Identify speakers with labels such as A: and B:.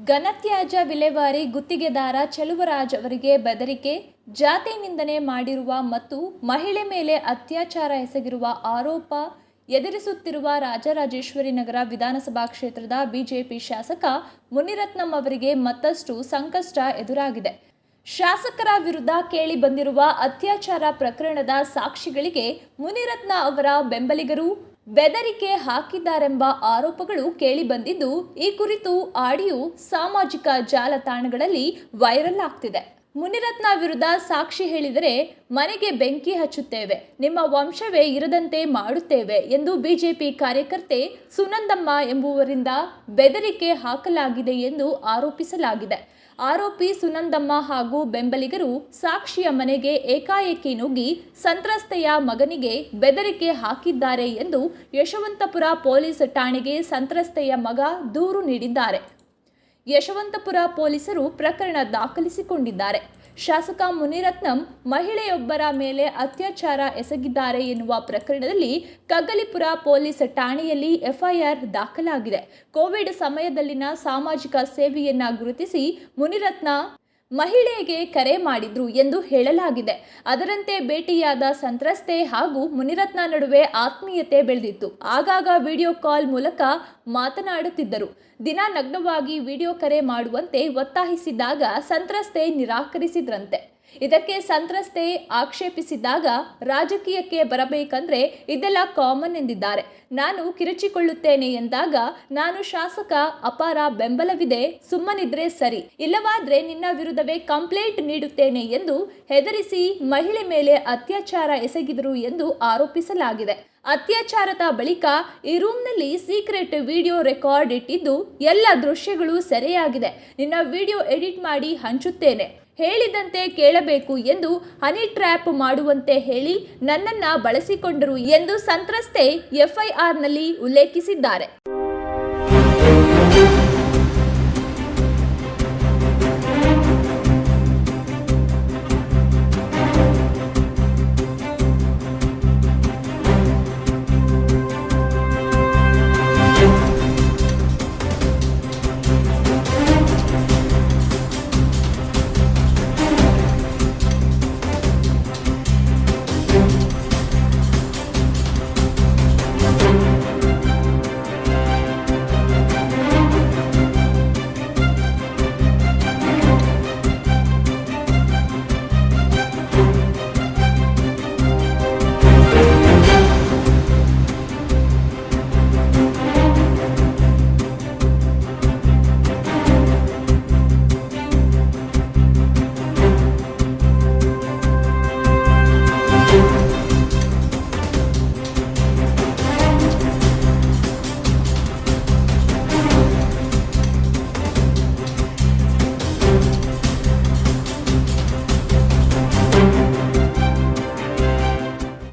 A: ಘನತ್ಯಾಜ್ಯ ವಿಲೇವಾರಿ ಗುತ್ತಿಗೆದಾರ ಚೆಲುವರಾಜ್ ಅವರಿಗೆ ಬೆದರಿಕೆ, ಜಾತಿ ನಿಂದನೆ ಮಾಡಿರುವ ಮತ್ತು ಮಹಿಳೆ ಮೇಲೆ ಅತ್ಯಾಚಾರ ಎಸಗಿರುವ ಆರೋಪ ಎದುರಿಸುತ್ತಿರುವ ರಾಜರಾಜೇಶ್ವರಿ ನಗರ ವಿಧಾನಸಭಾ ಕ್ಷೇತ್ರದ ಬಿಜೆಪಿ ಶಾಸಕ ಮುನಿರತ್ನಂ ಅವರಿಗೆ ಮತ್ತಷ್ಟು ಸಂಕಷ್ಟ ಎದುರಾಗಿದೆ. ಶಾಸಕರ ವಿರುದ್ಧ ಕೇಳಿ ಬಂದಿರುವ ಅತ್ಯಾಚಾರ ಪ್ರಕರಣದ ಸಾಕ್ಷಿಗಳಿಗೆ ಮುನಿರತ್ನ ಅವರ ಬೆಂಬಲಿಗರು ಬೆದರಿಕೆ ಹಾಕಿದ್ದಾರೆಂಬ ಆರೋಪಗಳು ಕೇಳಿಬಂದಿದ್ದು, ಈ ಕುರಿತು ಆಡಿಯೋ ಸಾಮಾಜಿಕ ಜಾಲತಾಣಗಳಲ್ಲಿ ವೈರಲ್ ಆಗ್ತಿದೆ. ಮುನಿರತ್ನ ವಿರುದ್ಧ ಸಾಕ್ಷಿ ಹೇಳಿದರೆ ಮನೆಗೆ ಬೆಂಕಿ ಹಚ್ಚುತ್ತೇವೆ, ನಿಮ್ಮ ವಂಶವೇ ಇರದಂತೆ ಮಾಡುತ್ತೇವೆ ಎಂದು ಬಿಜೆಪಿ ಕಾರ್ಯಕರ್ತೆ ಸುನಂದಮ್ಮ ಎಂಬುವರಿಂದ ಬೆದರಿಕೆ ಹಾಕಲಾಗಿದೆ ಎಂದು ಆರೋಪಿಸಲಾಗಿದೆ. ಆರೋಪಿ ಸುನಂದಮ್ಮ ಹಾಗೂ ಬೆಂಬಲಿಗರು ಸಾಕ್ಷಿಯ ಮನೆಗೆ ಏಕಾಏಕಿ ನುಗ್ಗಿ ಸಂತ್ರಸ್ತೆಯ ಮಗನಿಗೆ ಬೆದರಿಕೆ ಹಾಕಿದ್ದಾರೆ ಎಂದು ಯಶವಂತಪುರ ಪೊಲೀಸ್ ಠಾಣೆಗೆ ಸಂತ್ರಸ್ತೆಯ ಮಗ ದೂರು ನೀಡಿದ್ದಾರೆ. ಯಶವಂತಪುರ ಪೊಲೀಸರು ಪ್ರಕರಣ ದಾಖಲಿಸಿಕೊಂಡಿದ್ದಾರೆ. ಶಾಸಕ ಮುನಿರತ್ನಂ ಮಹಿಳೆಯೊಬ್ಬರ ಮೇಲೆ ಅತ್ಯಾಚಾರ ಎಸಗಿದ್ದಾರೆ ಎನ್ನುವ ಪ್ರಕರಣದಲ್ಲಿ ಕಗ್ಗಲಿಪುರ ಪೊಲೀಸ್ ಠಾಣೆಯಲ್ಲಿ ಎಫ್ಐಆರ್ ದಾಖಲಾಗಿದೆ. ಕೋವಿಡ್ ಸಮಯದಲ್ಲಿನ ಸಾಮಾಜಿಕ ಸೇವೆಯನ್ನ ಗುರುತಿಸಿ ಮುನಿರತ್ನ ಮಹಿಳೆಗೆ ಕರೆ ಮಾಡಿದ್ರು ಎಂದು ಹೇಳಲಾಗಿದೆ. ಅದರಂತೆ ಭೇಟಿಯಾದ ಸಂತ್ರಸ್ತೆ ಹಾಗೂ ಮುನಿರತ್ನ ನಡುವೆ ಆತ್ಮೀಯತೆ ಬೆಳೆದಿತ್ತು. ಆಗಾಗ ವಿಡಿಯೋ ಕಾಲ್ ಮೂಲಕ ಮಾತನಾಡುತ್ತಿದ್ದರು. ದಿನ ನಗ್ನವಾಗಿ ವಿಡಿಯೋ ಕರೆ ಮಾಡುವಂತೆ ಒತ್ತಾಯಿಸಿದಾಗ ಸಂತ್ರಸ್ತೆ ನಿರಾಕರಿಸಿದ್ರಂತೆ. ಇದಕ್ಕೆ ಸಂತ್ರಸ್ತೆ ಆಕ್ಷೇಪಿಸಿದಾಗ ರಾಜಕೀಯಕ್ಕೆ ಬರಬೇಕಂದ್ರೆ ಇದೆಲ್ಲ ಕಾಮನ್ ಎಂದಿದ್ದಾರೆ. ನಾನು ಕಿರುಚಿಕೊಳ್ಳುತ್ತೇನೆ ಎಂದಾಗ ನಾನು ಶಾಸಕ, ಅಪಾರ ಬೆಂಬಲವಿದೆ, ಸುಮ್ಮನಿದ್ರೆ ಸರಿ, ಇಲ್ಲವಾದ್ರೆ ನಿನ್ನ ವಿರುದ್ಧವೇ ಕಂಪ್ಲೇಂಟ್ ನೀಡುತ್ತೇನೆ ಎಂದು ಹೆದರಿಸಿ ಮಹಿಳೆ ಮೇಲೆ ಅತ್ಯಾಚಾರ ಎಸಗಿದರು ಎಂದು ಆರೋಪಿಸಲಾಗಿದೆ. ಅತ್ಯಾಚಾರದ ಬಳಿಕ ಈ ರೂಮ್ನಲ್ಲಿ ಸೀಕ್ರೆಟ್ ವಿಡಿಯೋ ರೆಕಾರ್ಡ್ ಇಟ್ಟಿದ್ದು ಎಲ್ಲ ದೃಶ್ಯಗಳು ಸೆರೆಯಾಗಿದೆ. ನಿನ್ನ ವಿಡಿಯೋ ಎಡಿಟ್ ಮಾಡಿ ಹಂಚುತ್ತೇನೆ, ಹೇಳಿದಂತೆ ಕೇಳಬೇಕು ಎಂದು ಹನಿ ಟ್ರ್ಯಾಪ್ ಮಾಡುವಂತೆ ಹೇಳಿ ನನ್ನನ್ನ ಬಳಸಿಕೊಂಡರು ಎಂದು ಸಂತ್ರಸ್ತೆ ಎಫ್ಐಆರ್ನಲ್ಲಿ ಉಲ್ಲೇಖಿಸಿದ್ದಾರೆ.